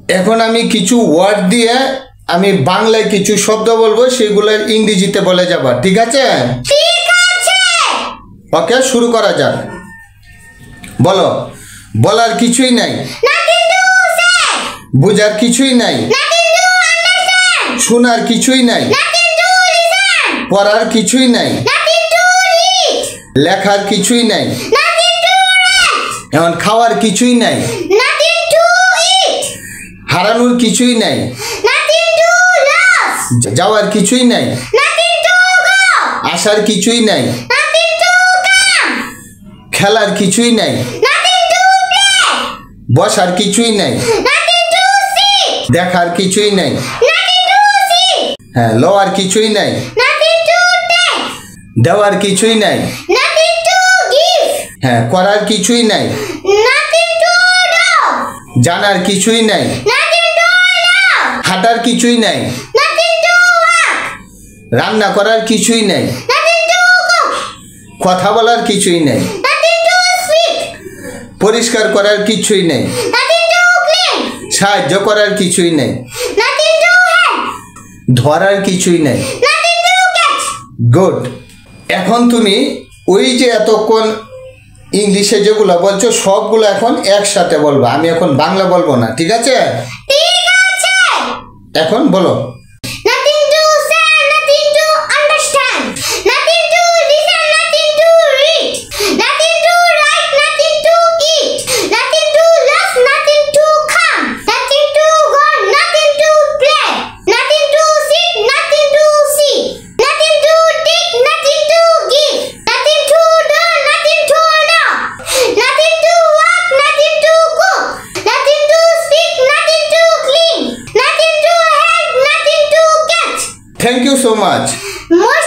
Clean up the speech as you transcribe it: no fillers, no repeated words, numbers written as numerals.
এখন আমি কিছু ওয়ার্ড দিয়ে আমি বাংলায় কিছু শব্দ বলবো, সেগুলো ইংরেজিতে বলে যাবা, ঠিক আছে? ঠিক আছে। ওকে, শুরু করা যাক। বলো। বলার কিছুই নাই, Nothing to say. বুঝার কিছুই নাই, Nothing to understand. শোনার কিছুই নাই, Nothing to listen. পড়ার কিছুই নাই, Nothing to read. লেখার কিছুই নাই, Nothing to write. এখন খাওয়ার কিছুই নাই, Nothing to eat. হারানোর কিছুই নাই, Nothing to lose. যাওয়ার কিছুই নাই, Nothing to go. আসার কিছুই নাই, Nothing to come. খেলার কিছুই নাই, Nothing to play. বসার কিছুই নাই, Nothing to sit. দেখার কিছুই নাই, Nothing to see. হ্যাঁ, লওয়ার কিছুই নাই, Nothing to take. দেওয়ার কিছুই নাই, Nothing to give. হ্যাঁ, করার কিছুই নাই, Nothing to do. জানার কিছুই নাই, Nothing to know. হাঁটার কিছুই নাই, Nothing to walk. রান্না করার কিছুই নাই, Nothing to cook. কথা বলার কিছুই নাই, Nothing to speak. পরিষ্কার করার কিছুই নাই, Nothing to clean. সাহায্য করার কিছুই নাই, Nothing to help. ধরার কিছুই নাই। Nothing to catch. গুড। এখন তুমি ওই যে এতক্ষণ ইংলিশে যেগুলো বলছো সবগুলো এখন একসাথে বলবা, আমি এখন বাংলা বলবো না, ঠিক আছে? ঠিক আছে। এখন বলো। Nothing to say, nothing to understand. Nothing to listen, nothing to read. Nothing to write, nothing to eat. Nothing to love, nothing to come. Nothing to go, nothing to play. Nothing to sit, nothing to see. Nothing to take, nothing to give. Nothing to do, nothing to know. Nothing to walk, nothing to cook. Nothing to speak, nothing to clean. Nothing to help, nothing to catch. Thank you so much. Most